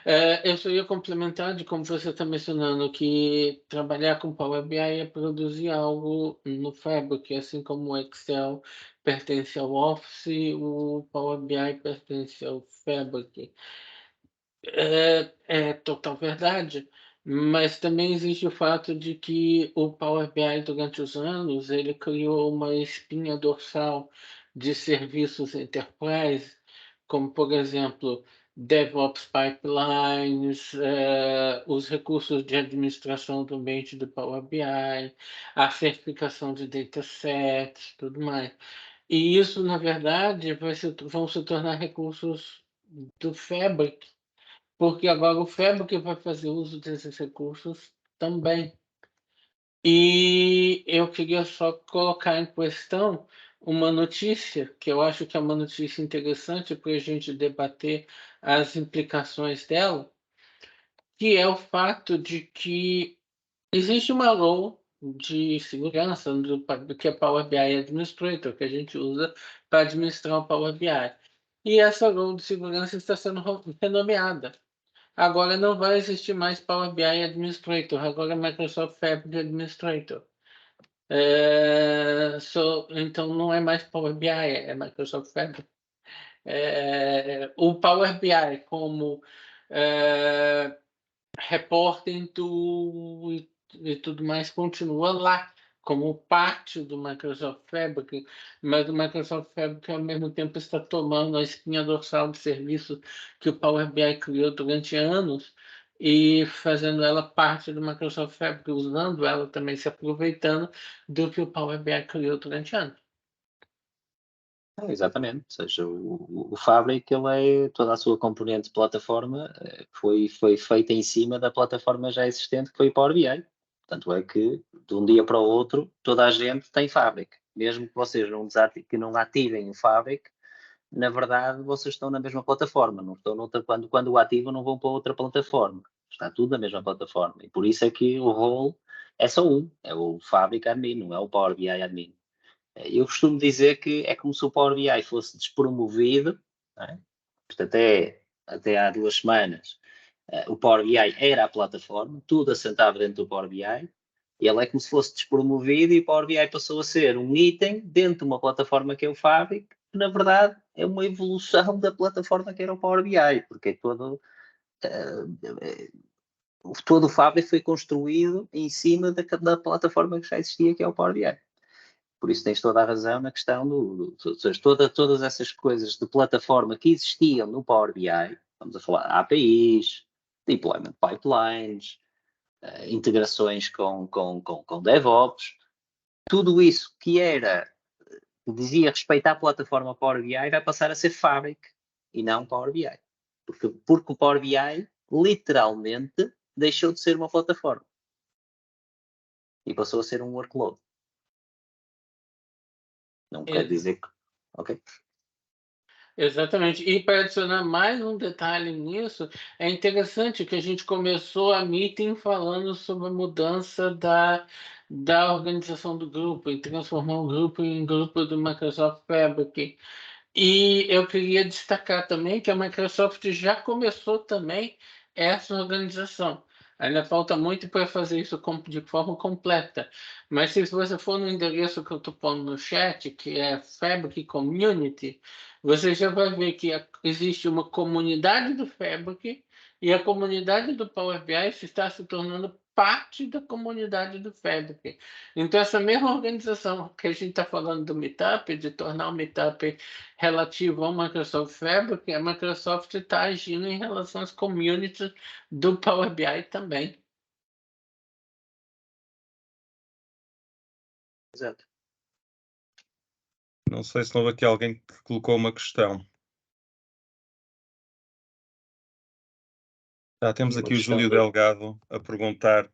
Eu só ia complementar de como você está mencionando, que trabalhar com Power BI é produzir algo no Fabric, assim como o Excel pertence ao Office, o Power BI pertence ao Fabric. É total verdade, mas também existe o fato de que o Power BI durante os anos, ele criou uma espinha dorsal de serviços enterprise, como por exemplo, DevOps pipelines, os recursos de administração do ambiente do Power BI, a certificação de datasets, tudo mais. E isso, na verdade, vão se tornar recursos do Fabric, porque agora o Fabric vai fazer uso desses recursos também. E eu queria só colocar em questão uma notícia, que eu acho que é uma notícia interessante para a gente debater as implicações dela, que é o fato de que existe uma role de segurança do que é Power BI Administrator, que a gente usa para administrar o Power BI. E essa role de segurança está sendo renomeada. Agora não vai existir mais Power BI Administrator, agora é Microsoft Fabric Administrator. Então não é mais Power BI, é Microsoft Fabric. O Power BI como é, reporting tool e tudo mais continua lá como parte do Microsoft Fabric, mas o Microsoft Fabric ao mesmo tempo está tomando a espinha dorsal de serviço que o Power BI criou durante anos e fazendo ela parte do Microsoft Fabric, usando ela também, se aproveitando do que o Power BI criou durante anos. Exatamente, ou seja, o Fabric, ele é toda a sua componente de plataforma, foi feita em cima da plataforma já existente que foi o Power BI. Tanto é que, de um dia para o outro, toda a gente tem Fabric. Mesmo que vocês que não ativem o Fabric, na verdade, vocês estão na mesma plataforma, não estão noutra, quando o ativam, não vão para outra plataforma. Está tudo na mesma plataforma. E por isso é que o role é só um, é o Fabric Admin, não é o Power BI Admin. Eu costumo dizer que é como se o Power BI fosse despromovido, não é? Até há 2 semanas, o Power BI era a plataforma, tudo assentava dentro do Power BI, e ele é como se fosse despromovido e o Power BI passou a ser um item dentro de uma plataforma que é o Fabric, que na verdade é uma evolução da plataforma que era o Power BI, porque todo o Fabric foi construído em cima da plataforma que já existia, que é o Power BI. Por isso tens toda a razão na questão ou seja, todas essas coisas de plataforma que existiam no Power BI, vamos a falar de APIs, deployment pipelines, integrações com DevOps, tudo isso que dizia respeito à plataforma Power BI vai passar a ser Fabric e não Power BI. Porque o Power BI literalmente deixou de ser uma plataforma e passou a ser um workload. Não quer dizer que. Ok. Exatamente. E para adicionar mais um detalhe nisso, é interessante que a gente começou a meeting falando sobre a mudança da organização do grupo e transformar o grupo em grupo do Microsoft Fabric. E eu queria destacar também que a Microsoft já começou também essa organização. Ainda falta muito para fazer isso de forma completa. Mas se você for no endereço que eu estou pondo no chat, que é Fabric Community, você já vai ver que existe uma comunidade do Fabric e a comunidade do Power BI está se tornando parte da comunidade do Fabric. Então, essa mesma organização que a gente está falando do Meetup, de tornar o Meetup relativo ao Microsoft Fabric, a Microsoft está agindo em relação às communities do Power BI também. Exato. Não sei se não houve aqui alguém que colocou uma questão. Temos aqui o Júlio Delgado a perguntar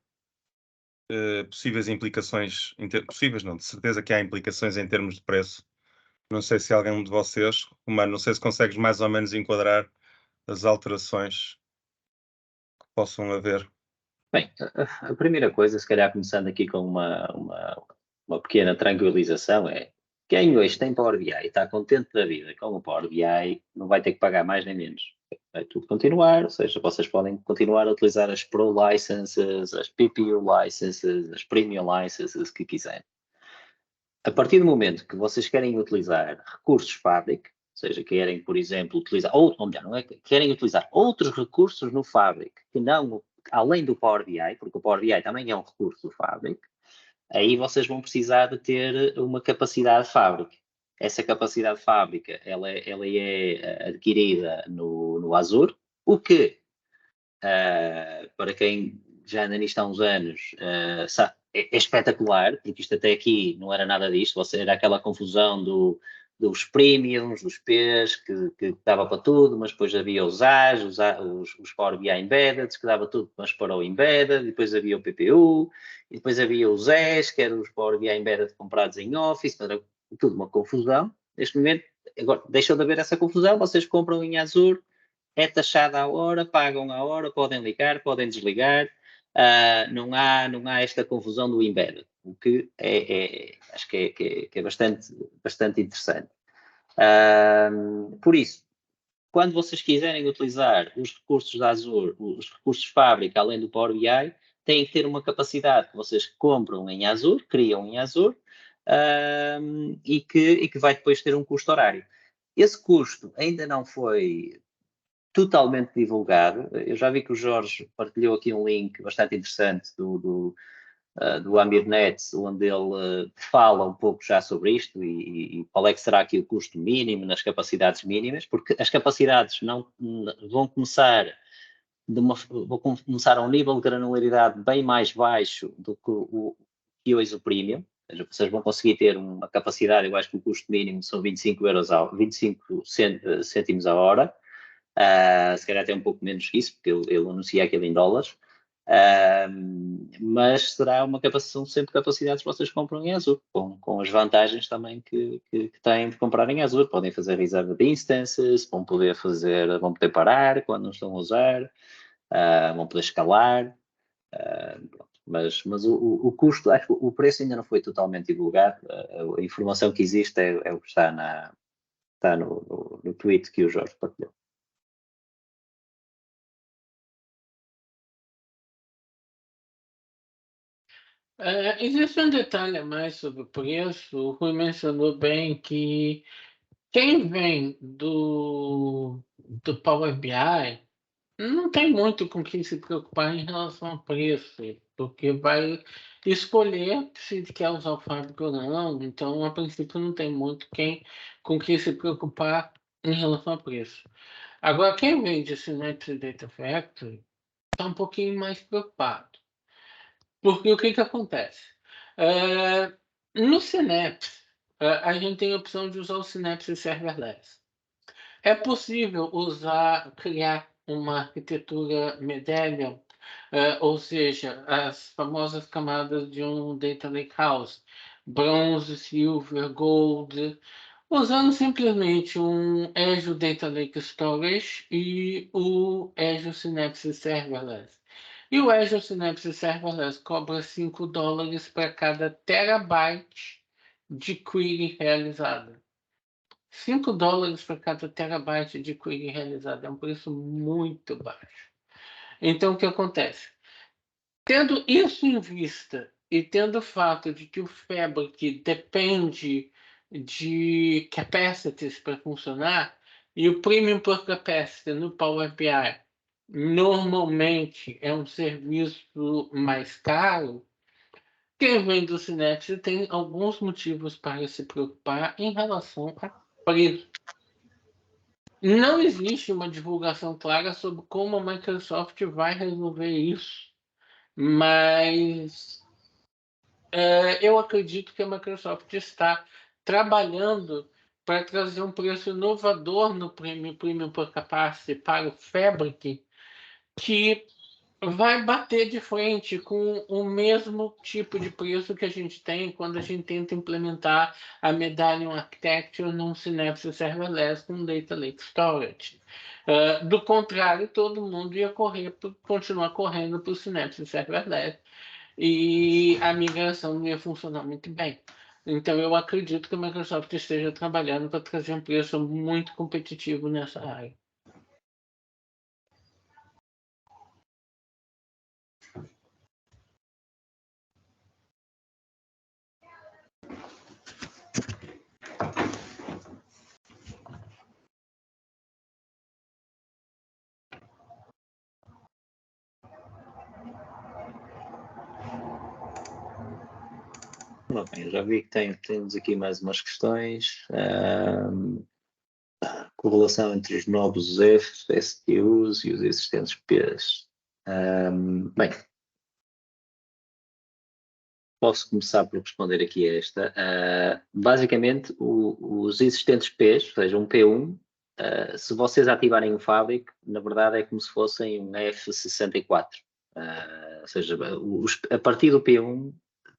possíveis implicações, possíveis não, de certeza que há implicações em termos de preço. Não sei se alguém de vocês, Romano, não sei se consegues mais ou menos enquadrar as alterações que possam haver. Bem, a primeira coisa, se calhar começando aqui com uma pequena tranquilização, é quem hoje tem Power BI e está contente da vida com o Power BI não vai ter que pagar mais nem menos. vai tudo continuar, ou seja, vocês podem continuar a utilizar as Pro Licenses, as PPU Licenses, as Premium Licenses que quiserem. A partir do momento que vocês querem utilizar recursos Fabric, ou seja, querem, por exemplo, utilizar, ou melhor, não é, querem utilizar outros recursos no Fabric, que não, além do Power BI, porque o Power BI também é um recurso do Fabric, aí vocês vão precisar de ter uma capacidade Fabric. Essa capacidade fábrica, ela é adquirida no Azure, o que, para quem já anda nisto há uns anos, é espetacular, porque isto até aqui não era nada disto, era aquela confusão dos premiums, dos P's, que dava para tudo, mas depois havia os A's, os Power BI Embedded, que dava tudo, mas para o Embedded, depois havia o PPU, e depois havia os E's, que eram os Power BI Embedded comprados em Office, era tudo uma confusão. Neste momento, agora, deixou de haver essa confusão, vocês compram em Azure, é taxada à hora, pagam à hora, podem ligar, podem desligar, não há esta confusão do embedded, o que acho que é bastante interessante. Por isso, quando vocês quiserem utilizar os recursos da Azure, os recursos fábrica, além do Power BI, têm que ter uma capacidade que vocês compram em Azure, criam em Azure, e que vai depois ter um custo horário. Esse custo ainda não foi totalmente divulgado. Eu já vi que o Jorge partilhou aqui um link bastante interessante do AmbirNet, onde ele fala um pouco já sobre isto e qual é que será aqui o custo mínimo nas capacidades mínimas, porque as capacidades não vão começar a um nível de granularidade bem mais baixo do que hoje o Premium. Ou seja, vocês vão conseguir ter uma capacidade, eu acho que o custo mínimo são 25 cêntimos a hora. Se calhar até um pouco menos que isso, porque ele anuncia aquilo em dólares, mas será são sempre capacidades que vocês compram em Azure, com as vantagens também que têm de comprar em Azure. Podem fazer reserva de instances, vão poder parar quando não estão a usar, vão poder escalar, mas o custo, acho que o preço ainda não foi totalmente divulgado. A informação que existe é o que está no tweet que o Jorge partilhou. Existe um detalhe a mais sobre o preço. O Rui mencionou bem que quem vem do Power BI não tem muito com quem se preocupar em relação ao preço, porque vai escolher se quer usar o Fabric ou não. Então, a princípio, não tem muito com quem se preocupar em relação ao preço. Agora, quem vem de Synapse Data Factory está um pouquinho mais preocupado. Porque o que acontece? No Synapse, a gente tem a opção de usar o Synapse Serverless. É possível criar uma arquitetura Medallion, ou seja, as famosas camadas de um Data Lakehouse, bronze, silver, gold, usando simplesmente um Azure Data Lake Storage e o Azure Synapse Serverless. E o Azure Synapse Serverless cobra $5 para cada terabyte de query realizada. $5 para cada terabyte de query realizada é um preço muito baixo. Então, o que acontece? Tendo isso em vista e tendo o fato de que o Fabric depende de capacities para funcionar, e o Premium por Capacity no Power BI normalmente é um serviço mais caro, quem vem do Synapse tem alguns motivos para se preocupar em relação a preço. Não existe uma divulgação clara sobre como a Microsoft vai resolver isso, mas eu acredito que a Microsoft está trabalhando para trazer um preço inovador no Premium por Capacity para o Fabric, que vai bater de frente com o mesmo tipo de preço que a gente tem quando a gente tenta implementar a Medallion Architecture num Synapse Serverless com Data Lake Storage. Do contrário, todo mundo ia continuar correndo para o Synapse Serverless e a migração não ia funcionar muito bem. Então, eu acredito que a Microsoft esteja trabalhando para trazer um preço muito competitivo nessa área. Bem, já vi que temos aqui mais umas questões. Correlação entre os novos STUs e os existentes Ps. Bem, posso começar por responder aqui a esta. Basicamente, os existentes Ps, ou seja, um P1, se vocês ativarem um Fabric, na verdade é como se fossem um F64. Ou seja, a partir do P1,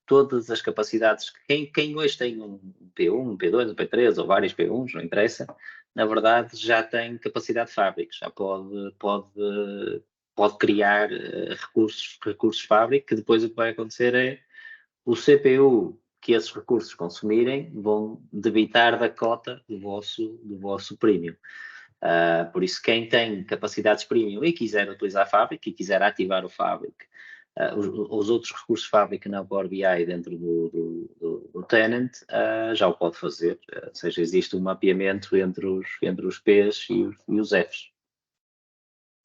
todas as capacidades, quem hoje tem um P1, um P2, um P3 ou vários P1s, não interessa, na verdade já tem capacidade de Fabric, já pode criar recursos Fabric, que depois o que vai acontecer é o CPU que esses recursos consumirem vão debitar da cota do vosso premium. Por isso, quem tem capacidades premium e quiser utilizar a Fabric e quiser ativar o Fabric, os outros recursos Fabric na Power BI dentro do Tenant já o pode fazer. Ou seja, existe um mapeamento entre os P's e os F's.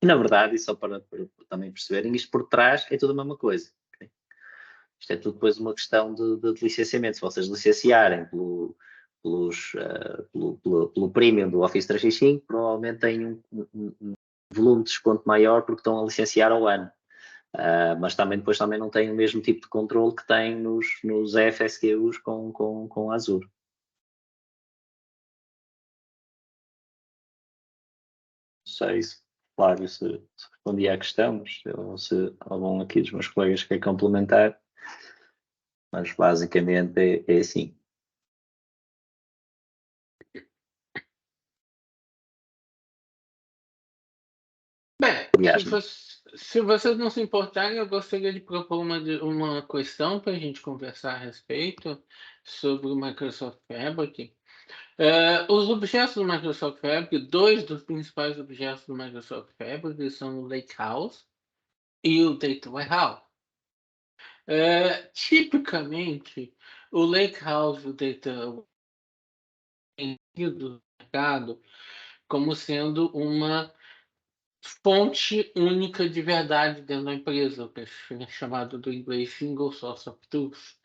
E, na verdade, e só para também perceberem, isto por trás é tudo a mesma coisa. Okay? Isto é tudo depois uma questão de licenciamento. Se vocês licenciarem pelo premium do Office 365, provavelmente têm um volume de desconto maior porque estão a licenciar ao ano. Mas depois também não têm o mesmo tipo de controle que têm nos FSQs com a Azure. Não sei se, Flávio, se respondi à questão, ou se algum aqui dos meus colegas quer complementar, mas basicamente é assim. Bem, Aliás, se vocês não se importarem, eu gostaria de propor uma questão para a gente conversar a respeito sobre o Microsoft Fabric. Os objetos do Microsoft Fabric, dois dos principais objetos do Microsoft Fabric são o Lakehouse e o Data Warehouse. Tipicamente, o Lakehouse e o Data do mercado como sendo uma fonte única de verdade dentro da empresa, o que é chamado do inglês Single Source of Truth.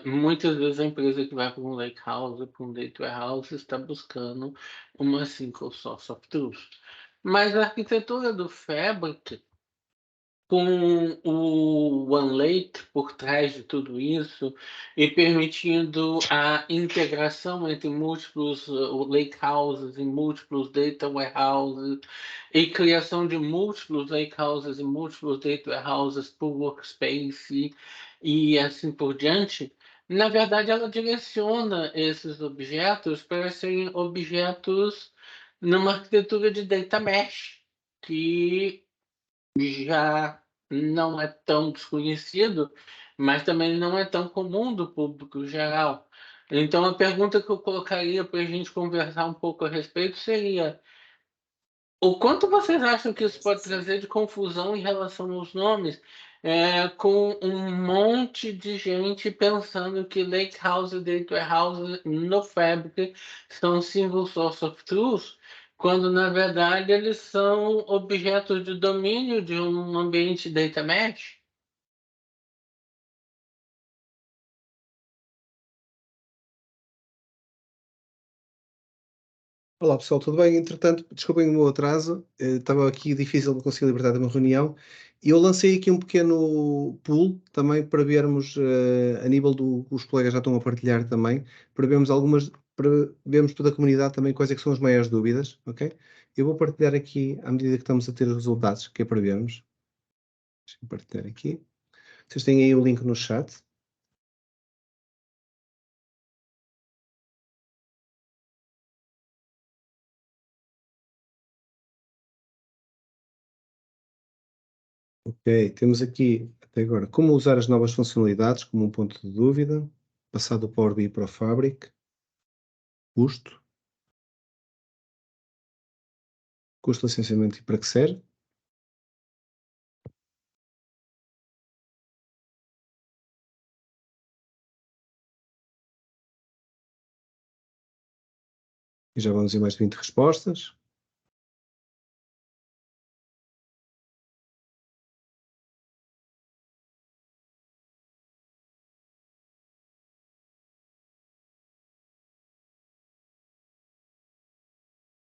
Muitas vezes a empresa que vai para um Lakehouse, para um Data Warehouse, está buscando uma Single Source of Truth. Mas a arquitetura do Fabric, com o OneLake por trás de tudo isso e permitindo a integração entre múltiplos lakehouses e múltiplos data warehouses e criação de múltiplos lakehouses e múltiplos data warehouses por workspace e assim por diante. Na verdade, ela direciona esses objetos para serem objetos numa arquitetura de data mesh, que já não é tão desconhecido, mas também não é tão comum do público geral. Então, a pergunta que eu colocaria para a gente conversar um pouco a respeito seria: o quanto vocês acham que isso pode trazer de confusão em relação aos nomes, com um monte de gente pensando que Lakehouse e Data Warehouse no Fabric são single source of truth, quando na verdade eles são objetos de domínio de um ambiente data mesh? Olá pessoal, tudo bem? Entretanto, desculpem o meu atraso, estava aqui difícil de conseguir libertar de uma reunião e eu lancei aqui um pequeno pool também para vermos, a nível os colegas já estão a partilhar também, para vermos toda a comunidade também quais é que são as maiores dúvidas, ok? Eu vou partilhar aqui à medida que estamos a ter os resultados, que é para vermos. Deixa-me partilhar aqui. Vocês têm aí o link no chat. Ok, temos aqui até agora como usar as novas funcionalidades como um ponto de dúvida, passar do Power BI para o Fabric, custo de licenciamento e para que serve. E já vamos em mais de 20 respostas.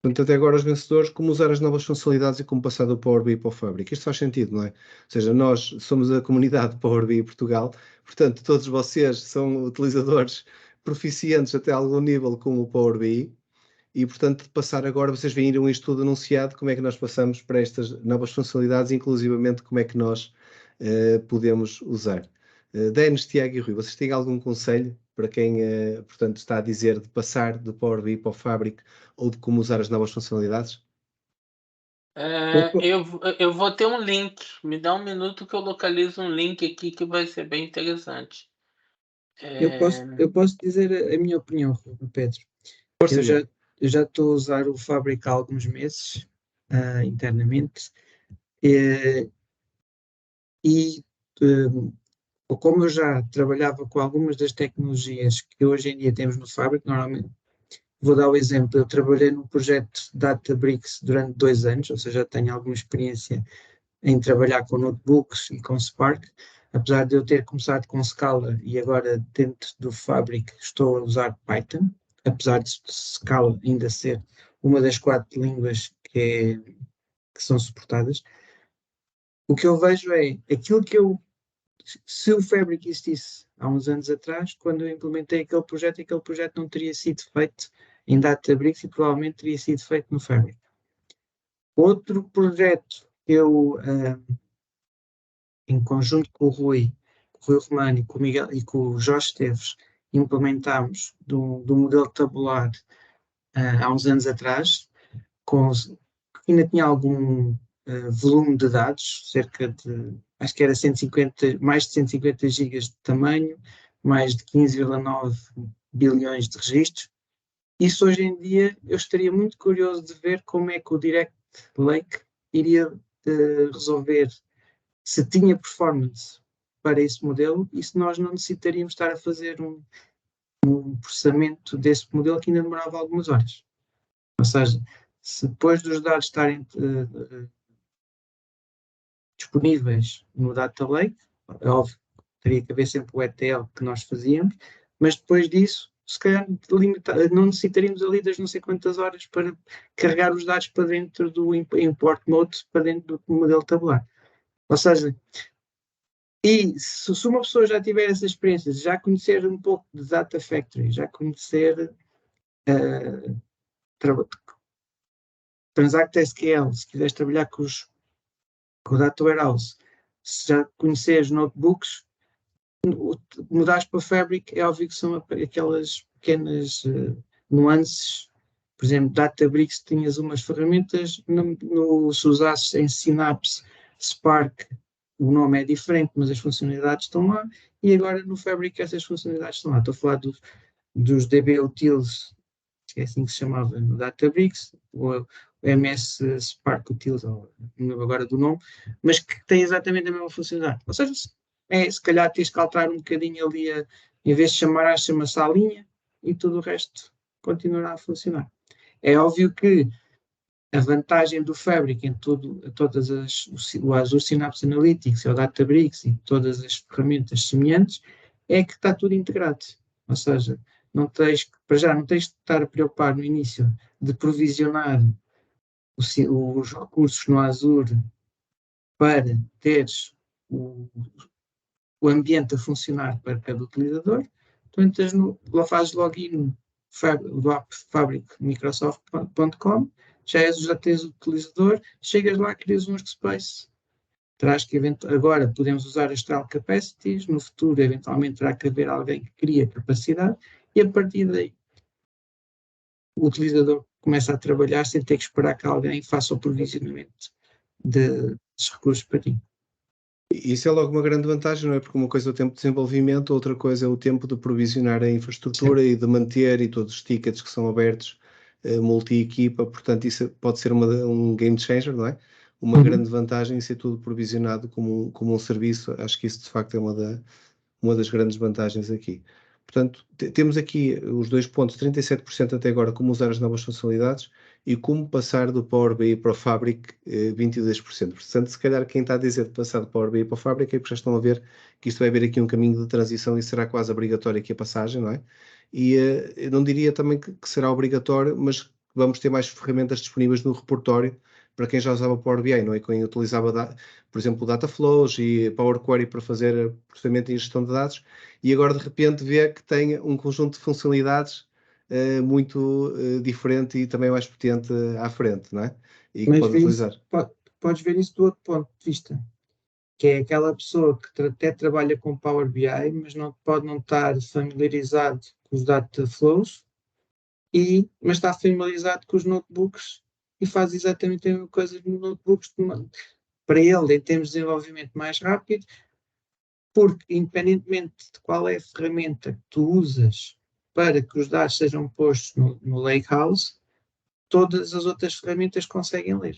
Portanto, até agora os vencedores, como usar as novas funcionalidades e como passar do Power BI para o Fabric. Isto faz sentido, não é? Ou seja, nós somos a comunidade Power BI Portugal, portanto, todos vocês são utilizadores proficientes até algum nível com o Power BI e, portanto, passar agora, vocês viram isto tudo anunciado, como é que nós passamos para estas novas funcionalidades, inclusivamente como é que nós podemos usar. Denis, Tiago e Rui, vocês têm algum conselho para quem, portanto, está a dizer de passar do Power BI para o Fabric ou de como usar as novas funcionalidades? Eu vou ter um link. Me dá um minuto que eu localizo um link aqui que vai ser bem interessante. Eu posso dizer a minha opinião, Pedro. Força, Eu já estou a usar o Fabric há alguns meses, internamente, como eu já trabalhava com algumas das tecnologias que hoje em dia temos no Fabric, normalmente, vou dar o exemplo, eu trabalhei num projeto Databricks durante 2 anos, ou seja, tenho alguma experiência em trabalhar com notebooks e com Spark, apesar de eu ter começado com Scala e agora dentro do Fabric estou a usar Python, apesar de Scala ainda ser uma das 4 línguas que são suportadas. O que eu vejo é aquilo que se o Fabric existisse há uns anos atrás, quando eu implementei aquele projeto não teria sido feito em Databricks e provavelmente teria sido feito no Fabric. Outro projeto que eu, em conjunto com o Rui Romano e com o Miguel e com o Jorge Esteves, implementámos do modelo tabular há uns anos atrás, ainda tinha algum volume de dados, cerca de, acho que era mais de 150 gigas de tamanho, mais de 15,9 bilhões de registros. Isso hoje em dia eu estaria muito curioso de ver como é que o Direct Lake iria resolver, se tinha performance para esse modelo e se nós não necessitaríamos estar a fazer um processamento desse modelo que ainda demorava algumas horas. Ou seja, se depois dos dados estarem disponíveis no Data Lake, é óbvio, teria que haver sempre o ETL que nós fazíamos, mas depois disso, se calhar não necessitaríamos ali das não sei quantas horas para carregar os dados para dentro do import mode, para dentro do modelo tabular. Ou seja, e se uma pessoa já tiver essa experiência, já conhecer um pouco de Data Factory, já conhecer Transact SQL, se quiseres trabalhar com o Data Warehouse, se já conheceres notebooks, mudares para Fabric, é óbvio que são aquelas pequenas nuances. Por exemplo, Databricks tinhas umas ferramentas, se usasses em Synapse, Spark, o nome é diferente, mas as funcionalidades estão lá, e agora no Fabric essas funcionalidades estão lá. Estou a falar dos DB Utils, que é assim que se chamava no Databricks, o MS Spark Utils, não lembro agora do nome, mas que tem exatamente a mesma funcionalidade. Ou seja, se calhar tens que alterar um bocadinho ali, em vez de chama-se a linha, e tudo o resto continuará a funcionar. É óbvio que a vantagem do Fabric em todas o Azure Synapse Analytics, o Databricks e todas as ferramentas semelhantes, é que está tudo integrado. Ou seja, para já não tens de estar a preocupar no início de provisionar os recursos no Azure para teres o ambiente a funcionar para cada utilizador. Então fazes login do app fabricmicrosoft.com, já tens o utilizador, chegas lá, crias um workspace, terás que agora podemos usar as Astral Capacities, no futuro eventualmente terá que haver alguém que cria capacidade e a partir daí o utilizador começa a trabalhar sem ter que esperar que alguém faça o provisionamento dos recursos para ti. Isso é logo uma grande vantagem, não é? Porque uma coisa é o tempo de desenvolvimento, outra coisa é o tempo de provisionar a infraestrutura. Sim. E de manter e todos os tickets que são abertos, multi-equipa, portanto isso pode ser um game changer, não é? Uma grande vantagem em ser tudo provisionado como um serviço. Acho que isso de facto é uma das grandes vantagens aqui. Portanto, temos aqui os 2 pontos, 37% até agora, como usar as novas funcionalidades e como passar do Power BI para o Fabric, 22%. Portanto, se calhar quem está a dizer de passar do Power BI para o Fabric é porque já estão a ver que isto vai haver aqui um caminho de transição e será quase obrigatório aqui a passagem, não é? E eu não diria também que será obrigatório, mas vamos ter mais ferramentas disponíveis no repertório para quem já usava Power BI, não é? Quem utilizava, por exemplo, Data Flows e Power Query para fazer processamento e gestão de dados, e agora de repente vê que tem um conjunto de funcionalidades muito diferente e também mais potente à frente, não é? E que Mas pode utilizar. podes ver isso do outro ponto de vista, que é aquela pessoa que até trabalha com Power BI, mas pode não estar familiarizado com os data flows, mas está familiarizado com os notebooks e faz exatamente a mesma coisa nos notebooks para ele, em termos de desenvolvimento mais rápido, porque independentemente de qual é a ferramenta que tu usas para que os dados sejam postos no Lakehouse, todas as outras ferramentas conseguem ler.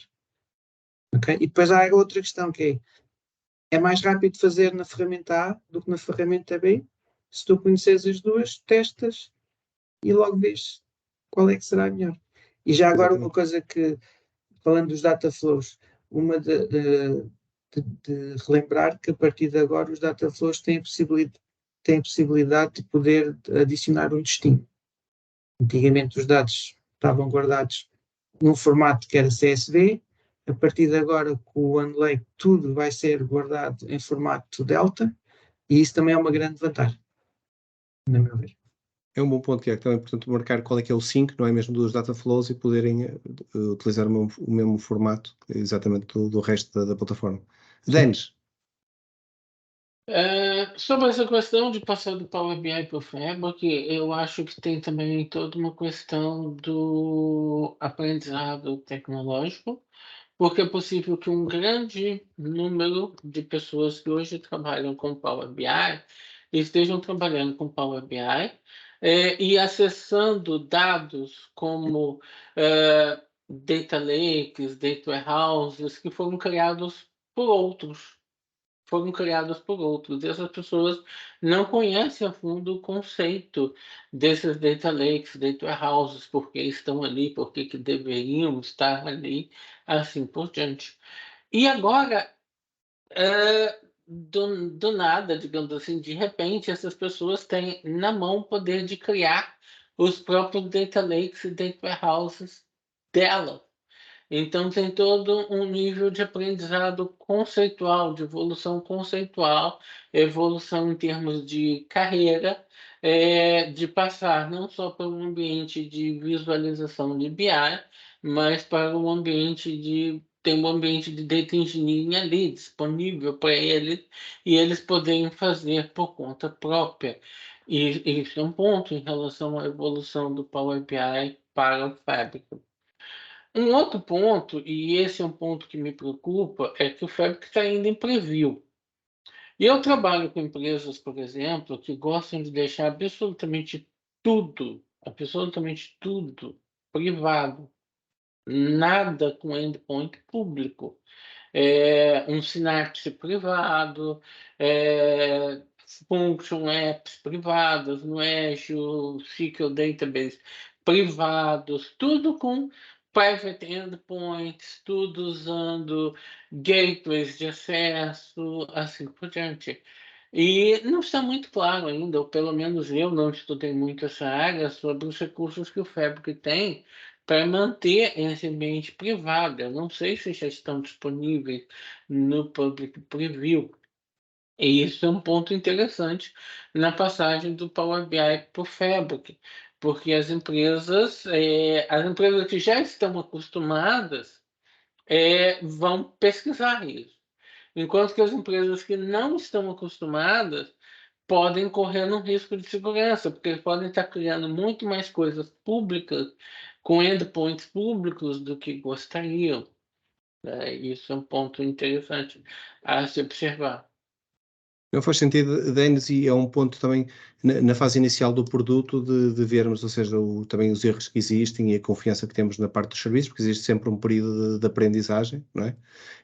Okay? E depois há outra questão que é mais rápido fazer na ferramenta A do que na ferramenta B. Se tu conheces as duas, testas e logo vês qual é que será a melhor. E já agora uma coisa que, falando dos data flows, uma de relembrar que a partir de agora os data flows têm a possibilidade de poder adicionar um destino. Antigamente os dados estavam guardados num formato que era CSV, a partir de agora com o OneLake tudo vai ser guardado em formato Delta, e isso também é uma grande vantagem, na meu ver. É um bom ponto, que é também, portanto, marcar qual é que é o sync, não é mesmo, dos data flows e poderem utilizar o mesmo formato exatamente do resto da plataforma. Denis? Sobre essa questão de passar do Power BI para o Fabric, eu acho que tem também toda uma questão do aprendizado tecnológico, porque é possível que um grande número de pessoas que hoje trabalham com Power BI estejam trabalhando com Power BI e acessando dados como data lakes, data warehouses, que foram criados por outros. E essas pessoas não conhecem a fundo o conceito desses data lakes, data warehouses, por que estão ali, por que deveriam estar ali, assim por diante. E agora, do nada, digamos assim, de repente, essas pessoas têm na mão o poder de criar os próprios data lakes e data warehouses dela. Então, tem todo um nível de aprendizado conceitual, de evolução conceitual, evolução em termos de carreira, de passar não só para um ambiente de visualização de BI, mas para um ambiente de ter um ambiente de data engineering ali disponível para eles e eles poderem fazer por conta própria. E isso é um ponto em relação à evolução do Power BI para o Fabric. Um outro ponto, e esse é um ponto que me preocupa, é que o Fabric está indo em preview. E eu trabalho com empresas, por exemplo, que gostam de deixar absolutamente tudo privado. Nada com endpoint público. Um Synapse privado, Function Apps privadas no Azure, SQL Database privados, tudo com private endpoints, tudo usando gateways de acesso, assim por diante. E não está muito claro ainda, ou pelo menos eu não estudei muito essa área, sobre os recursos que o Fabric tem para manter esse ambiente privado. Eu não sei se já estão disponíveis no Public Preview. E isso é um ponto interessante na passagem do Power BI para o Fabric, porque as empresas que já estão acostumadas vão pesquisar isso, enquanto que as empresas que não estão acostumadas podem correr um risco de segurança, porque eles podem estar criando muito mais coisas públicas com endpoints públicos do que gostariam. Isso é um ponto interessante a se observar. Não faz sentido, Denis, e é um ponto também na fase inicial do produto de vermos, ou seja, também os erros que existem e a confiança que temos na parte dos serviços, porque existe sempre um período de aprendizagem, não é?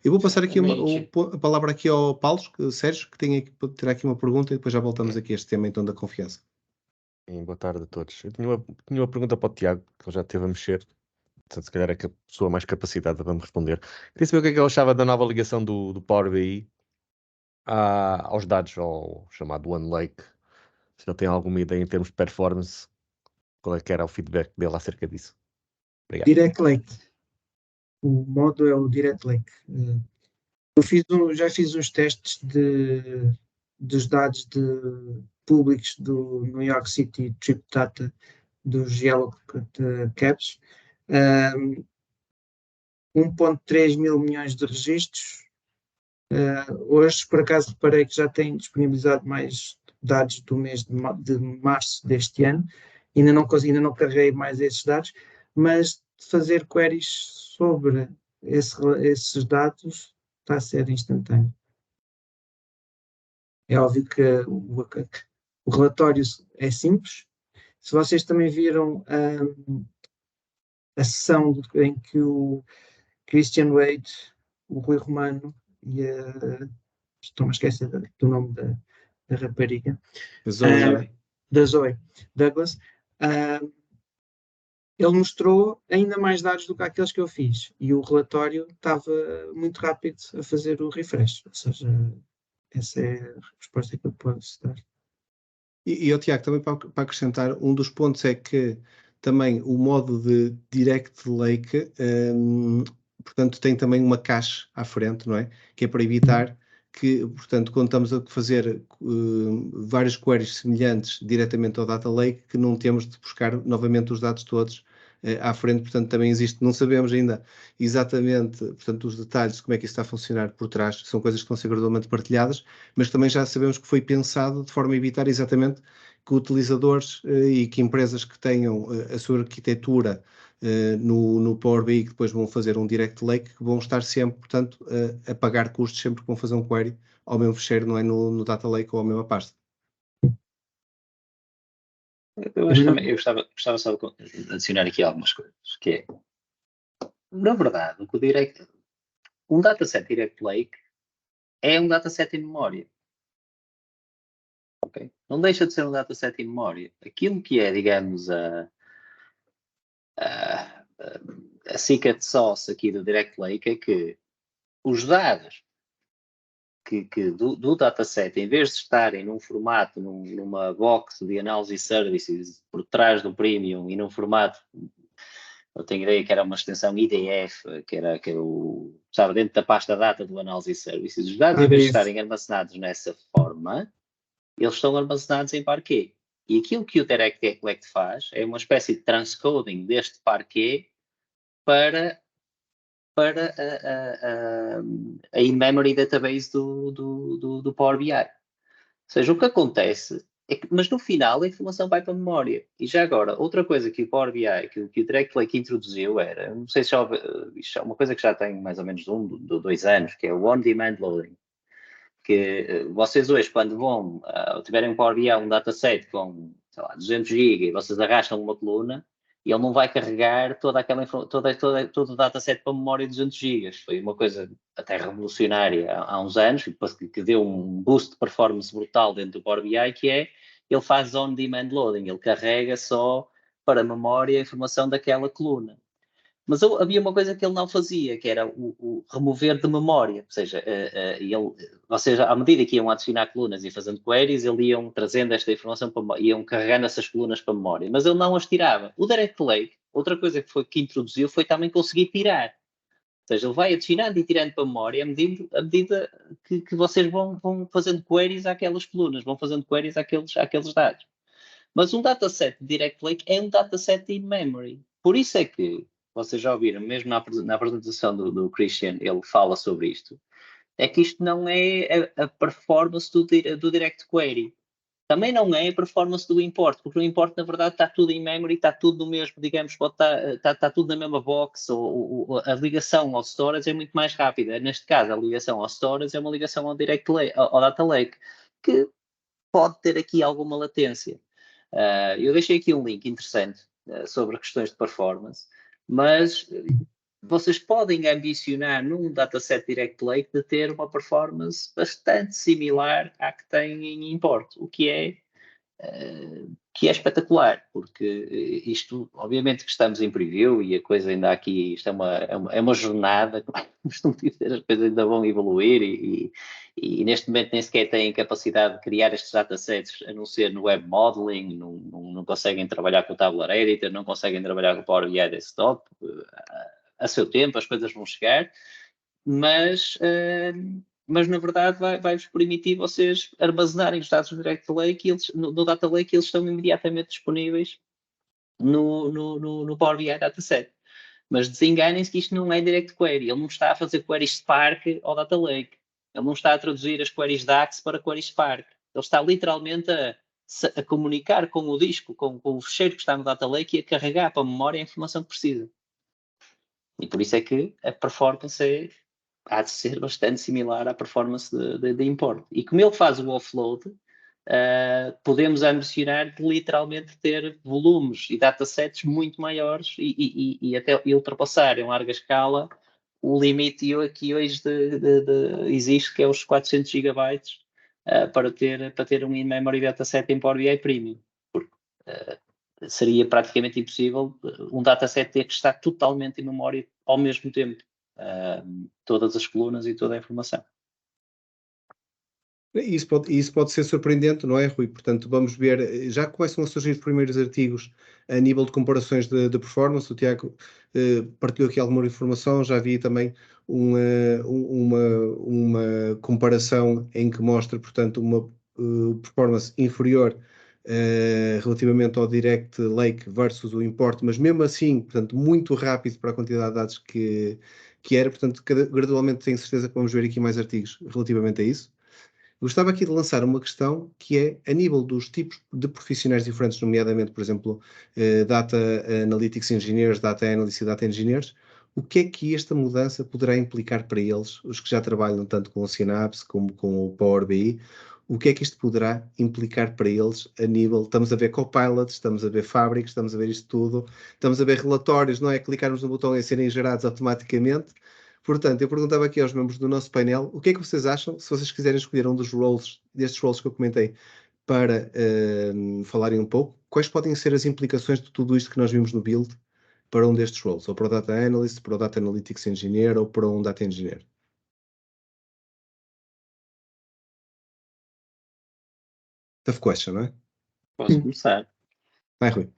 Eu vou passar aqui a palavra aqui ao Paulo, Sérgio, que terá aqui uma pergunta e depois já voltamos aqui a este tema então da confiança. Boa tarde a todos. Eu tinha uma pergunta para o Tiago, que ele já esteve a mexer, portanto, se calhar é a pessoa mais capacitada para me responder. Queria saber o que é que ele achava da nova ligação do Power BI aos dados, ao chamado OneLake. Se ele tem alguma ideia em termos de performance, qual é que era o feedback dele acerca disso? Obrigado. Direct Lake. O modo é o Direct Lake. Já fiz uns testes dos dados públicos do New York City Trip Data dos Yellow Cabs. 1.3 mil milhões de registros. Hoje, por acaso, reparei que já tem disponibilizado mais dados do mês de março deste ano. Ainda não carreguei mais esses dados, mas fazer queries sobre esses dados está a ser instantâneo. É óbvio que o relatório é simples. Se vocês também viram a sessão em que o Christian Wade, o Rui Romano e estou-me a esquecer do nome da rapariga, da Zoe Douglas, ele mostrou ainda mais dados do que aqueles que eu fiz e o relatório estava muito rápido a fazer o refresh, ou seja, essa é a resposta que eu posso dar. E Tiago, também para acrescentar, um dos pontos é que também o modo de Direct Lake, portanto, tem também uma cache à frente, não é? Que é para evitar que, portanto, quando estamos a fazer várias queries semelhantes diretamente ao Data Lake, que não temos de buscar novamente os dados todos à frente, portanto, também existe, não sabemos ainda exatamente, portanto, os detalhes de como é que isso está a funcionar por trás, são coisas que vão ser gradualmente partilhadas, mas também já sabemos que foi pensado de forma a evitar exatamente que utilizadores e que empresas que tenham a sua arquitetura no Power BI, que depois vão fazer um Direct Lake, que vão estar sempre, portanto, a pagar custos sempre que vão fazer um query ao mesmo fecheiro, não é no Data Lake ou à mesma pasta. Eu gostava só de adicionar aqui algumas coisas, que é, na verdade, um dataset Direct Lake é um dataset em memória. Okay? Não deixa de ser um dataset em memória. Aquilo que é, digamos, a secret sauce aqui do Direct Lake é que os dados do dataset, em vez de estarem num formato, numa box de análise services por trás do premium e num formato, eu tenho ideia que era uma extensão IDF, que era estava dentro da pasta data do análise services, os dados, em vez de estarem armazenados nessa forma, eles estão armazenados em Parquet. E aquilo que o Direct Lake faz é uma espécie de transcoding deste Parquet para a in-memory database do Power BI. Ou seja, o que acontece é que, mas no final a informação vai para a memória. E já agora, outra coisa que o Power BI, que o Direct Lake introduziu era, não sei se isto é uma coisa que já tem mais ou menos 2 anos, que é o On-Demand Loading. Que vocês hoje, quando tiverem um Power BI, um dataset com, sei lá, 200 GB, e vocês arrastam uma coluna, e ele não vai carregar todo o dataset para a memória de 200 GB. Foi uma coisa até revolucionária há uns anos, que deu um boost de performance brutal dentro do Power BI, que é, ele faz on-demand loading, ele carrega só para a memória a informação daquela coluna. Mas havia uma coisa que ele não fazia, que era o remover de memória. Ou seja, vocês, à medida que iam adicionar colunas e fazendo queries, eles iam trazendo esta informação, iam carregando essas colunas para a memória. Mas ele não as tirava. O Direct Lake, outra coisa que introduziu foi também conseguir tirar. Ou seja, ele vai adicionando e tirando para a memória à medida que vocês vão fazendo queries àquelas colunas, vão fazendo queries àqueles dados. Mas um dataset de Direct Lake é um dataset in memory. Por isso é que vocês já ouviram, mesmo na apresentação do Christian, ele fala sobre isto, é que isto não é a performance do Direct Query. Também não é a performance do import, porque o import, na verdade, está tudo em memory, está tudo no mesmo, digamos, está tudo na mesma box, ou a ligação ao storage é muito mais rápida. Neste caso, a ligação ao storage é uma ligação ao Direct Lake, ao Data Lake, que pode ter aqui alguma latência. Eu deixei aqui um link interessante sobre questões de performance, mas vocês podem ambicionar num dataset Direct Lake de ter uma performance bastante similar à que tem em import, o que é que é espetacular, porque isto, obviamente que estamos em preview e a coisa ainda aqui, isto é uma jornada, costumo dizer, as coisas ainda vão evoluir e neste momento nem sequer têm capacidade de criar estes datasets, a não ser no web modeling, não conseguem trabalhar com o Tabular Editor, não conseguem trabalhar com o Power BI Desktop, a seu tempo as coisas vão chegar, mas na verdade vai-vos permitir vocês armazenarem os dados no Direct Lake, no Data Lake, eles estão imediatamente disponíveis no Power BI Dataset. Mas desenganem-se que isto não é Direct Query, ele não está a fazer queries Spark ao Data Lake, ele não está a traduzir as queries DAX para queries Spark, ele está literalmente a comunicar com o disco, com o fecheiro que está no Data Lake e a carregar para a memória a informação que precisa. E por isso é que a performance há de ser bastante similar à performance de import. E como ele faz o offload, podemos ambicionar de literalmente ter volumes e datasets muito maiores e até ultrapassar em larga escala o limite que hoje existe, que é os 400 GB para ter um in-memory dataset em Power BI Premium. Porque seria praticamente impossível um dataset ter que estar totalmente em memória ao mesmo tempo. Todas as colunas e toda a informação. Isso pode ser surpreendente, não é, Rui? Portanto, vamos ver, já começam a surgir os primeiros artigos a nível de comparações de performance. O Tiago partilhou aqui alguma informação, já vi também uma comparação em que mostra, portanto, uma performance inferior relativamente ao Direct Lake versus o Import, mas mesmo assim, portanto, muito rápido para a quantidade de dados que era, portanto, gradualmente tenho certeza que vamos ver aqui mais artigos relativamente a isso. Gostava aqui de lançar uma questão que é, a nível dos tipos de profissionais diferentes, nomeadamente, por exemplo, Data Analytics Engineers, Data Analysts e Data Engineers, o que é que esta mudança poderá implicar para eles, os que já trabalham tanto com o Synapse como com o Power BI, o que é que isto poderá implicar para eles a nível, estamos a ver copilots, estamos a ver fábricas, estamos a ver isto tudo, estamos a ver relatórios, não é clicarmos no botão e serem gerados automaticamente. Portanto, eu perguntava aqui aos membros do nosso painel, o que é que vocês acham, se vocês quiserem escolher um destes roles que eu comentei, para falarem um pouco, quais podem ser as implicações de tudo isto que nós vimos no build para um destes roles, ou para o Data Analyst, para o Data Analytics Engineer, ou para um Data Engineer? Tough question, não é? Posso começar? Vai, Rui.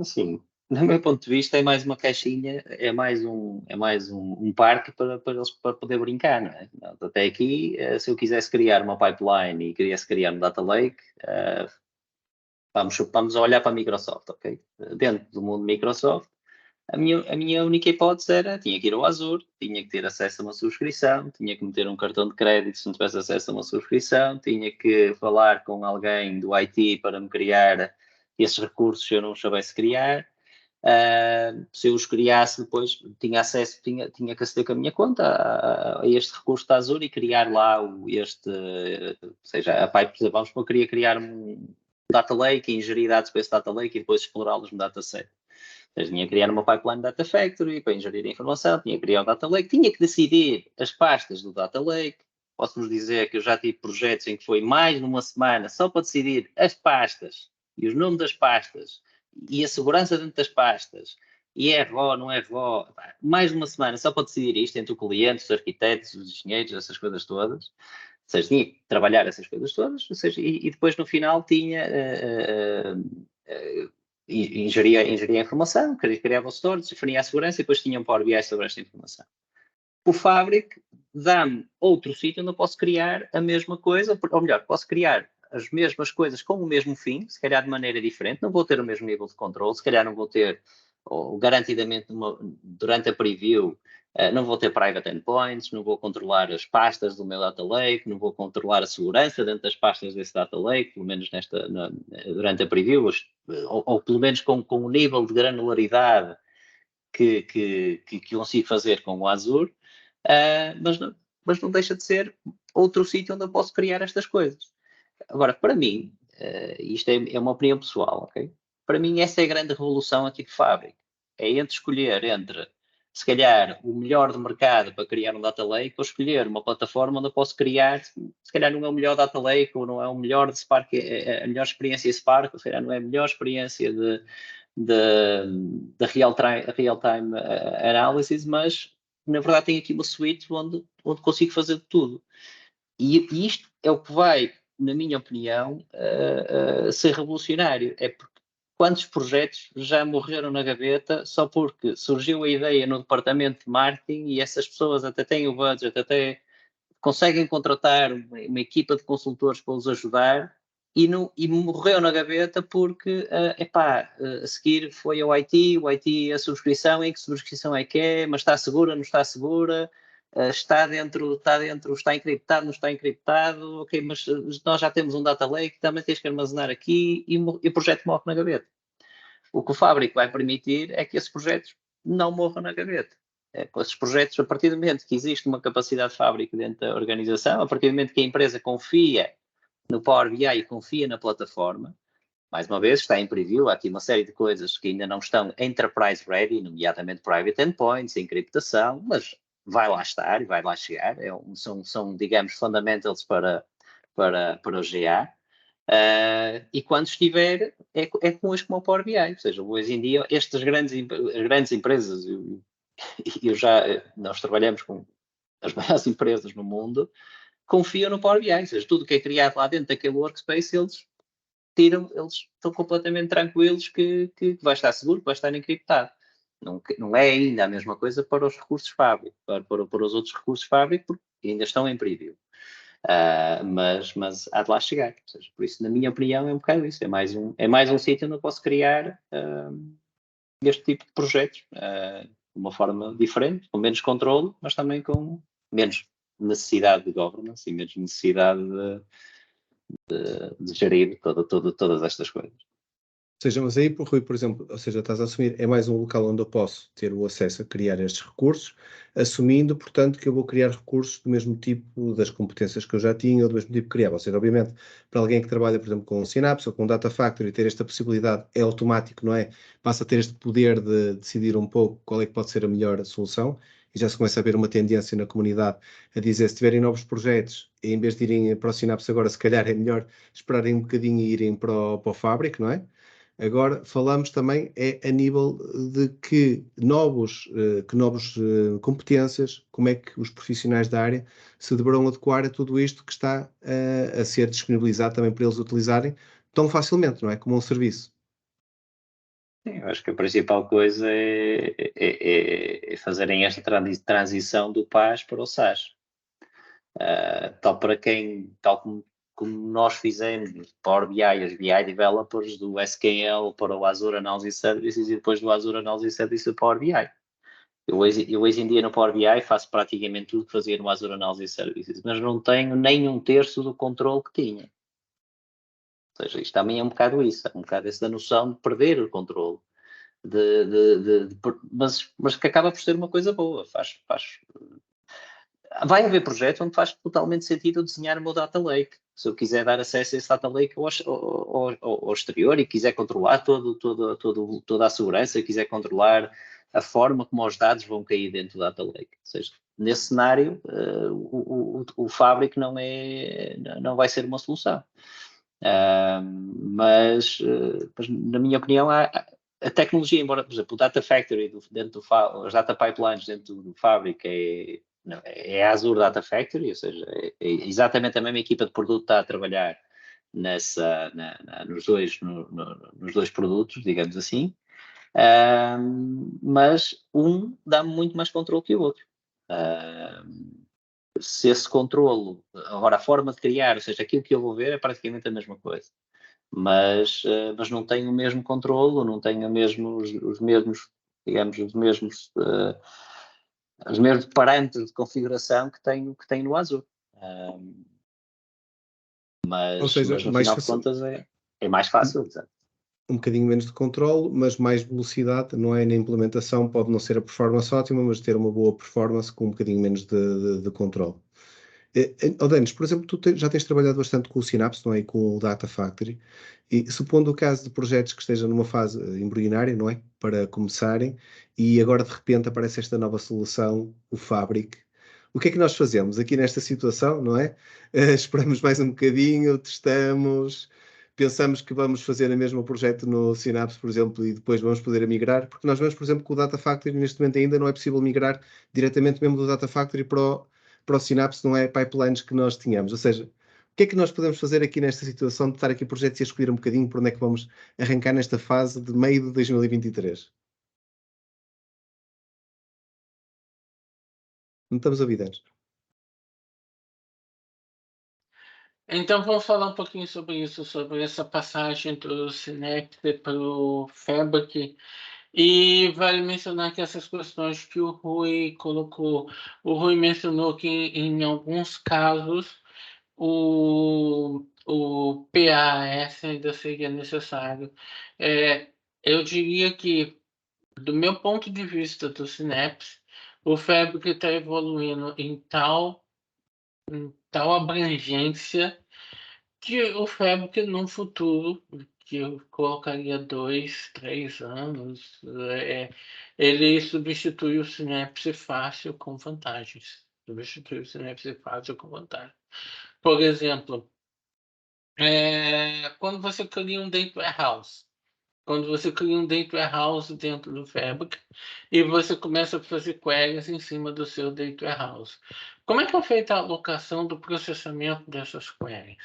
Sim. Do meu ponto de vista, é mais uma caixinha, é mais um parque para eles para poder brincar, não é? Até aqui, se eu quisesse criar uma pipeline e quisesse criar um data lake, vamos olhar para a Microsoft, ok? Dentro do mundo Microsoft, a minha única hipótese era, tinha que ir ao Azure, tinha que ter acesso a uma subscrição, tinha que meter um cartão de crédito se não tivesse acesso a uma subscrição, tinha que falar com alguém do IT para me criar esses recursos se eu não os soubesse criar. Se eu os criasse depois, tinha acesso, tinha que aceder com a minha conta a este recurso da Azure e criar lá ou seja, a pipe, por exemplo, vamos supor, queria criar um data lake, ingerir dados para esse data lake e depois explorá-los no dataset. Ou seja, tinha que criar uma pipeline Data Factory para ingerir a informação, tinha que criar o data lake, tinha que decidir as pastas do data lake. Posso-vos dizer que eu já tive projetos em que foi mais de uma semana só para decidir as pastas e os nomes das pastas e a segurança dentro das pastas, e é RO, não é RO, mais de uma semana só para decidir isto entre o cliente, os arquitetos, os engenheiros, essas coisas todas. Ou seja, tinha que trabalhar essas coisas todas, ou seja, e depois no final tinha ingeria a informação, criava o store, definia a segurança e depois tinha um Power BI sobre esta informação. O Fabric dá-me outro sítio onde eu posso criar a mesma coisa, ou melhor, posso criar as mesmas coisas com o mesmo fim, se calhar de maneira diferente, não vou ter o mesmo nível de controle, se calhar não vou ter, ou garantidamente durante a preview, não vou ter private endpoints, não vou controlar as pastas do meu data lake, não vou controlar a segurança dentro das pastas desse data lake, pelo menos durante a preview, ou pelo menos com o nível de granularidade que consigo fazer com o Azure, mas não deixa de ser outro sítio onde eu posso criar estas coisas. Agora, para mim, isto é uma opinião pessoal, ok? Para mim, essa é a grande revolução aqui de Fabric. É escolher entre se calhar, o melhor do mercado para criar um data lake, ou escolher uma plataforma onde eu posso criar, se calhar não é o melhor data lake, ou não é o melhor de Spark, a melhor experiência Spark, ou se calhar não é a melhor experiência de real-time analysis, mas na verdade tem aqui uma suite onde consigo fazer tudo. E isto é o que vai, na minha opinião, ser revolucionário. É porque quantos projetos já morreram na gaveta só porque surgiu a ideia no departamento de marketing e essas pessoas até têm o budget, até conseguem contratar uma equipa de consultores para os ajudar e morreu na gaveta porque, a seguir foi ao IT, o IT a subscrição, em que subscrição é que é, mas está segura, não está segura, está dentro, está encriptado, não está encriptado, ok, mas nós já temos um data lake, também tens que armazenar aqui e o projeto morre na gaveta. O que o Fabric vai permitir é que esses projetos não morram na gaveta. Esses projetos, a partir do momento que existe uma capacidade de Fabric dentro da organização, a partir do momento que a empresa confia no Power BI e confia na plataforma, mais uma vez, está em preview, há aqui uma série de coisas que ainda não estão enterprise ready, nomeadamente private endpoints, encriptação, mas vai lá estar e vai lá chegar, são digamos, fundamentals para o GA. E quando estiver, é com as como o Power BI, ou seja, hoje em dia, estas grandes empresas, nós trabalhamos com as maiores empresas no mundo, confiam no Power BI, ou seja, tudo que é criado lá dentro daquele workspace, eles estão completamente tranquilos que vai estar seguro, que vai estar encriptado. Não é ainda a mesma coisa para os recursos Fabric, para os outros recursos Fabric, porque ainda estão em preview. Mas há de lá chegar. Ou seja, por isso, na minha opinião, é um bocado isso. É mais um sítio onde eu posso criar este tipo de projetos de uma forma diferente, com menos controle, mas também com menos necessidade de governance e menos necessidade de gerir todas estas coisas. Ou seja, mas aí, Rui, por exemplo, ou seja, estás a assumir, é mais um local onde eu posso ter o acesso a criar estes recursos, assumindo, portanto, que eu vou criar recursos do mesmo tipo das competências que eu já tinha, ou do mesmo tipo que criava. Ou seja, obviamente, para alguém que trabalha, por exemplo, com um Synapse ou com um Data Factory, ter esta possibilidade é automático, não é? Passa a ter este poder de decidir um pouco qual é que pode ser a melhor solução, e já se começa a ver uma tendência na comunidade a dizer, se tiverem novos projetos, em vez de irem para o Synapse agora, se calhar é melhor esperarem um bocadinho e irem para o Fabric, não é? Agora falamos também a nível de que novos competências, como é que os profissionais da área se deverão adequar a tudo isto que está a ser disponibilizado também para eles utilizarem tão facilmente, não é? Como um serviço. Sim, eu acho que a principal coisa é fazerem esta transição do PaaS para o SaaS. Tal como nós fizemos Power BI, as BI developers do SQL para o Azure Analysis Services e depois do Azure Analysis Services do Power BI. Eu hoje em dia no Power BI faço praticamente tudo que fazia no Azure Analysis Services, mas não tenho nem um terço do controle que tinha. Ou seja, isto também é um bocado isso, é um bocado essa noção de perder o controle. Mas que acaba por ser uma coisa boa. Vai haver projetos onde faz totalmente sentido desenhar o meu data lake. Se eu quiser dar acesso a esse data lake ao exterior e quiser controlar toda a segurança, quiser controlar a forma como os dados vão cair dentro do data lake. Ou seja, nesse cenário, o Fabric não vai ser uma solução. Mas, na minha opinião, a tecnologia, embora, por exemplo, o Data Factory as Data Pipelines dentro do Fabric é a Azure Data Factory, ou seja, é exatamente a mesma equipa de produto que está a trabalhar nos dois produtos, digamos assim, mas um dá-me muito mais controle que o outro. Se esse controlo, agora a forma de criar, ou seja, aquilo que eu vou ver é praticamente a mesma coisa, mas não tem o mesmo controlo, não tem os mesmos, digamos, os mesmos parâmetros de configuração que tem no Azure. Ou seja, mas no final de contas é mais fácil, exato. Um bocadinho menos de controle, mas mais velocidade, não é? Na implementação pode não ser a performance ótima, mas ter uma boa performance com um bocadinho menos de controle. Denis, por exemplo, tu já tens trabalhado bastante com o Synapse, não é? E com o Data Factory. E supondo o caso de projetos que estejam numa fase embrionária, não é? Para começarem, e agora de repente aparece esta nova solução, o Fabric. O que é que nós fazemos aqui nesta situação, não é? Esperamos mais um bocadinho, testamos, pensamos que vamos fazer o mesmo projeto no Synapse, por exemplo, e depois vamos poder migrar, porque nós vemos, por exemplo, que o Data Factory neste momento ainda não é possível migrar diretamente mesmo do Data Factory para o Synapse, não é pipelines que nós tínhamos. Ou seja, o que é que nós podemos fazer aqui nesta situação de estar aqui projetos e a escolher um bocadinho por onde é que vamos arrancar nesta fase de meio de 2023? Não estamos a ouvir, Denis. Então vamos falar um pouquinho sobre isso, sobre essa passagem do Synapse para o Fabric. E vale mencionar que essas questões que o Rui colocou, o Rui mencionou que em alguns casos o PAS ainda seria necessário. Eu diria que, do meu ponto de vista do Synapse, o Fabric está evoluindo em tal abrangência que o Fabric no futuro, que eu colocaria 2, 3 anos, ele substitui o Synapse fácil com vantagens. Substitui o Synapse fácil com vantagens. Por exemplo, quando você cria um data warehouse, dentro do Fabric e você começa a fazer queries em cima do seu data warehouse. Como é que é feita a alocação do processamento dessas queries?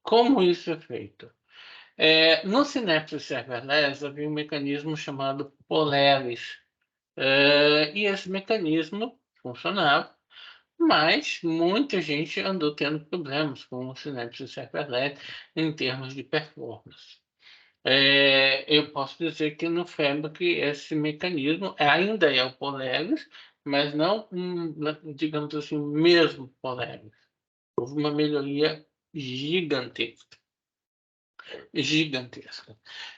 Como isso é feito? No Synapse Serverless havia um mecanismo chamado Polaris. E esse mecanismo funcionava, mas muita gente andou tendo problemas com o Synapse Serverless em termos de performance. Eu posso dizer que no Fabric esse mecanismo ainda é o Polaris, mas não, digamos assim, o mesmo Polaris. Houve uma melhoria gigantesca.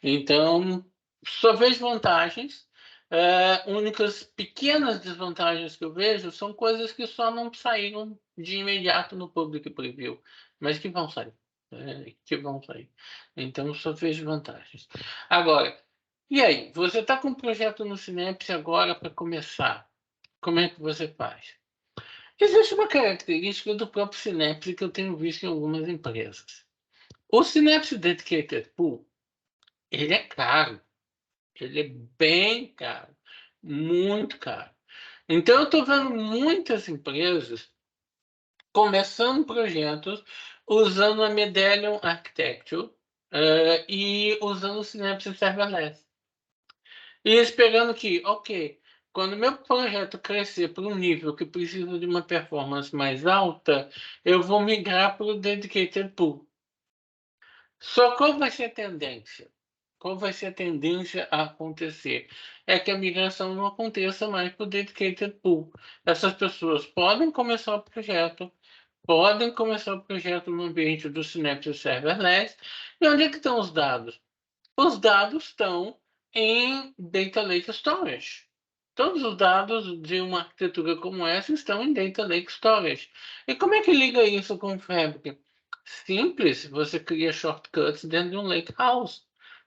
Então, só vejo vantagens. Únicas pequenas desvantagens que eu vejo são coisas que só não saíram de imediato no Public Preview, mas que vão sair. Então, só vejo vantagens. Agora, e aí? Você está com um projeto no Synapse agora para começar. Como é que você faz? Existe uma característica do próprio Synapse que eu tenho visto em algumas empresas. O Synapse Dedicated Pool, ele é caro. Ele é bem caro. Muito caro. Então, eu estou vendo muitas empresas começando projetos usando a Medallion Architecture e usando o Synapse Serverless. E esperando que, ok, quando meu projeto crescer para um nível que precisa de uma performance mais alta, eu vou migrar para o Dedicated Pool. Só qual vai ser a tendência? Qual vai ser a tendência a acontecer? É que a migração não aconteça mais para o Dedicated Pool. Essas pessoas podem começar o projeto no ambiente do Synapse Serverless. E onde é que estão os dados? Os dados estão em Data Lake Storage. Todos os dados de uma arquitetura como essa estão em Data Lake Storage. E como é que liga isso com o Fabric? Simples, você cria shortcuts dentro de um Lakehouse.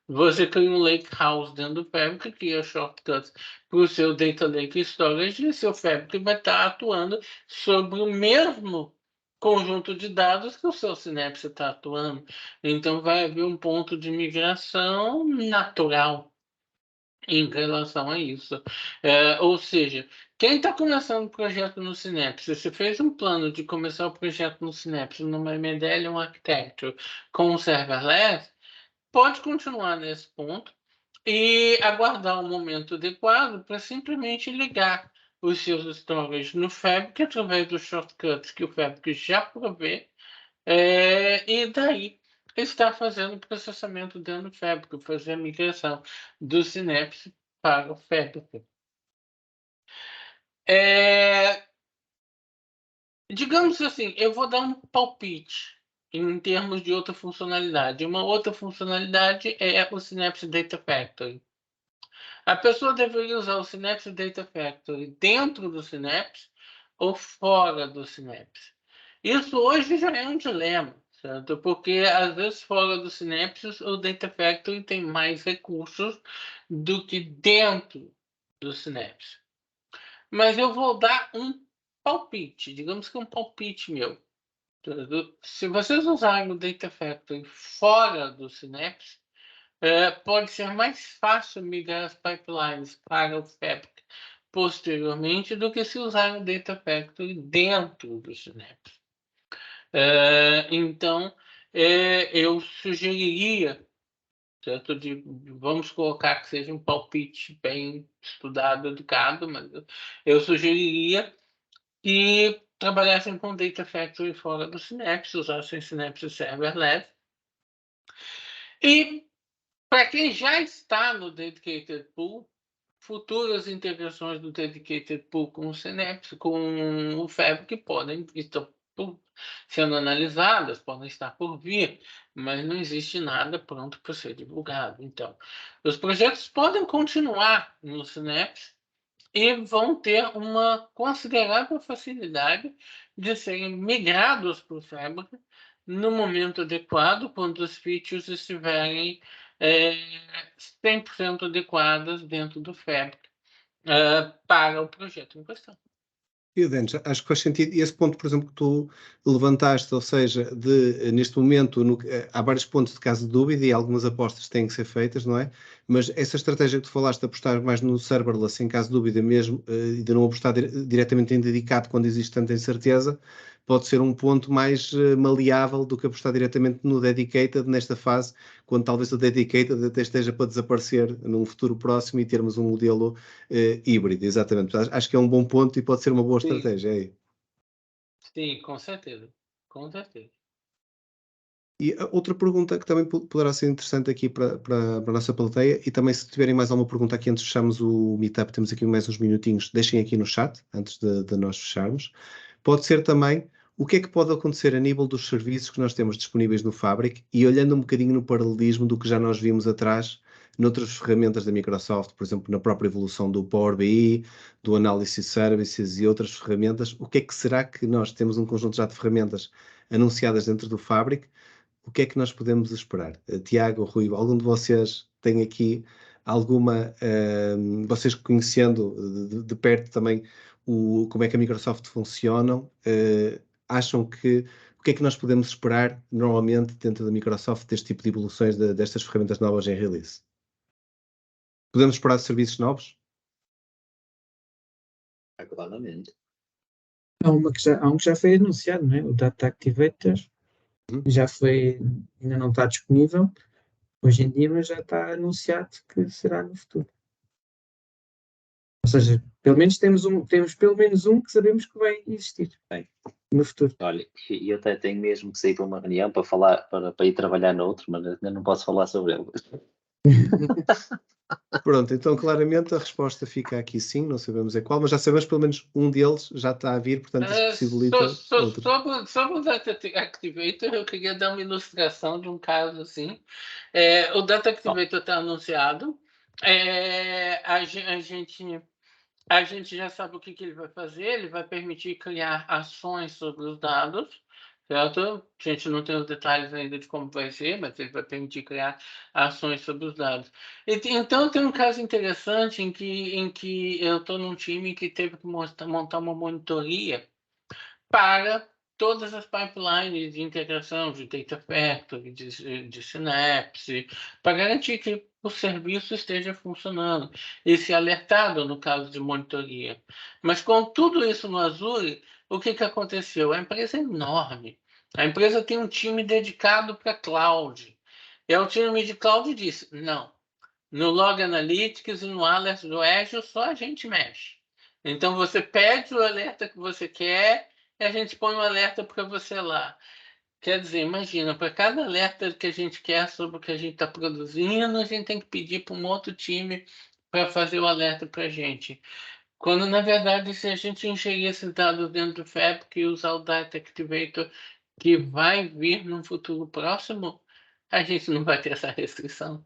Você cria um Lakehouse dentro do Fabric, cria shortcuts para o seu Data Lake Storage e seu Fabric vai estar atuando sobre o mesmo conjunto de dados que o seu Synapse está atuando. Então vai haver um ponto de migração natural em relação a isso. Ou seja, quem está começando o projeto no Synapse, se fez um plano de começar o projeto no Synapse numa Medallion Architecture com o Serverless, pode continuar nesse ponto e aguardar o momento adequado para simplesmente ligar os seus storage no Fabric através dos shortcuts que o Fabric já provê, e daí está fazendo o processamento dentro do Fabric, fazer a migração do Synapse para o Fabric. Digamos assim, eu vou dar um palpite em termos de outra funcionalidade. Uma outra funcionalidade é o Synapse Data Factory. A pessoa deveria usar o Synapse Data Factory dentro do Synapse ou fora do Synapse. Isso hoje já é um dilema, certo? Porque, às vezes, fora do Synapse, o Data Factory tem mais recursos do que dentro do Synapse. Mas eu vou dar um palpite, digamos que um palpite meu. Se vocês usarem o Data Factory fora do Synapse, pode ser mais fácil migrar as pipelines para o Fabric posteriormente do que se usar o Data Factory dentro do Synapse. Então, eu sugeriria, certo? Vamos colocar que seja um palpite bem estudado, educado, mas eu sugeriria que trabalhassem com Data Factory fora do Synapse, usassem Synapse Serverless. E para quem já está no Dedicated Pool, futuras integrações do Dedicated Pool com o Synapse, com o Fabric, estão sendo analisadas, podem estar por vir, mas não existe nada pronto para ser divulgado. Então, os projetos podem continuar no Synapse e vão ter uma considerável facilidade de serem migrados para o Fabric no momento adequado, quando os features estiverem 100% adequadas dentro do Fabric para o projeto em questão. E, Denis, acho que faz sentido. E esse ponto, por exemplo, que tu levantaste, ou seja, neste momento há vários pontos de caso de dúvida e algumas apostas têm que ser feitas, não é? Mas essa estratégia que tu falaste de apostar mais no serverless em caso de dúvida mesmo, e de não apostar diretamente em dedicado quando existe tanta incerteza, pode ser um ponto mais maleável do que apostar diretamente no dedicated nesta fase, quando talvez o dedicated até esteja para desaparecer num futuro próximo e termos um modelo híbrido, exatamente. Acho que é um bom ponto e pode ser uma boa estratégia. É. Sim, com certeza. Com certeza. E outra pergunta que também poderá ser interessante aqui para a nossa plateia, e também se tiverem mais alguma pergunta aqui antes de fecharmos o meetup, temos aqui mais uns minutinhos, deixem aqui no chat, antes de nós fecharmos. Pode ser também o que é que pode acontecer a nível dos serviços que nós temos disponíveis no Fabric e olhando um bocadinho no paralelismo do que já nós vimos atrás noutras ferramentas da Microsoft, por exemplo, na própria evolução do Power BI, do Analysis Services e outras ferramentas, o que é que será que nós temos um conjunto já de ferramentas anunciadas dentro do Fabric? O que é que nós podemos esperar? Tiago, Rui, algum de vocês tem aqui alguma, vocês conhecendo de perto também como é que a Microsoft funciona, acham que o que é que nós podemos esperar normalmente dentro da Microsoft deste tipo de evoluções destas ferramentas novas em release? Podemos esperar serviços novos? Claramente. Há um que já foi anunciado, não é? O Data Activator já foi, ainda não está disponível hoje em dia, mas já está anunciado que será no futuro. Ou seja, pelo menos temos pelo menos um que sabemos que vai existir no futuro. Olha, eu até tenho mesmo que sair para uma reunião para falar, para ir trabalhar noutro, mas ainda não posso falar sobre ele. Pronto, então claramente a resposta fica aqui sim, não sabemos qual, mas já sabemos pelo menos um deles já está a vir, portanto isso possibilita outro. Sobre o Data Activator, eu queria dar uma ilustração de um caso assim. O Data Activator está anunciado, a gente já sabe o que ele vai fazer, ele vai permitir criar ações sobre os dados, certo? A gente não tem os detalhes ainda de como vai ser, mas ele vai permitir criar ações sobre os dados. Então, tem um caso interessante em que eu estou num time que teve que montar uma monitoria para todas as pipelines de integração de Data Factory, de Synapse, para garantir que o serviço esteja funcionando e ser alertado no caso de monitoria. Mas com tudo isso no Azure, o que aconteceu? A empresa é enorme. A empresa tem um time dedicado para cloud. E o time de cloud disse, não, no Log Analytics e no Alert do Azure só a gente mexe. Então você pede o alerta que você quer e a gente põe um alerta para você lá. Quer dizer, imagina, para cada alerta que a gente quer sobre o que a gente está produzindo, a gente tem que pedir para um outro time para fazer o alerta para a gente. Quando, na verdade, se a gente ingerir esses dados dentro do Fabric e usar o Data Activator, que vai vir num futuro próximo, a gente não vai ter essa restrição.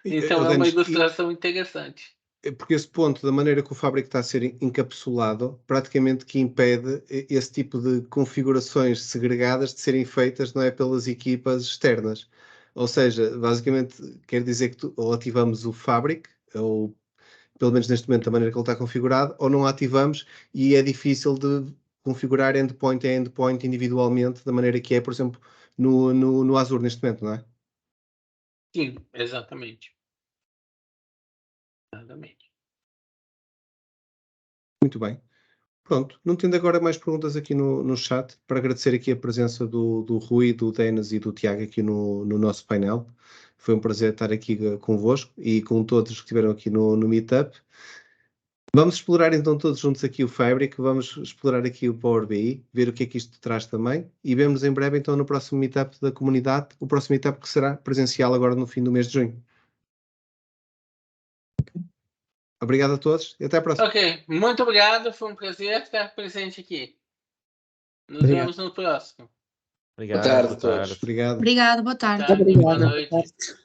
Então, é uma ilustração interessante. porque esse ponto, da maneira que o Fabric está a ser encapsulado, praticamente que impede esse tipo de configurações segregadas de serem feitas, não é, pelas equipas externas. Ou seja, basicamente quer dizer que ou ativamos o Fabric, ou pelo menos neste momento da maneira que ele está configurado, ou não ativamos e é difícil de configurar endpoint a endpoint individualmente, da maneira que é, por exemplo, no Azure neste momento, não é? Sim, exatamente. Exatamente. Muito bem. Pronto, não tendo agora mais perguntas aqui no chat, para agradecer aqui a presença do Rui, do Denis e do Tiago aqui no nosso painel. Foi um prazer estar aqui convosco e com todos que estiveram aqui no Meetup. Vamos explorar então todos juntos aqui o Fabric, vamos explorar aqui o Power BI, ver o que é que isto traz também e vemos em breve então no próximo Meetup da comunidade, o próximo Meetup que será presencial agora no fim do mês de junho. Obrigado a todos e até à próxima. Ok, muito obrigado. Foi um prazer estar presente aqui. Nos Obrigado. vemos no próximo. Obrigado, tarde a boa todos. tarde. Obrigado. Obrigado, boa Boa tarde. tarde, boa Obrigada. noite.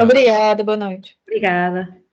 Obrigada, boa noite. Obrigada.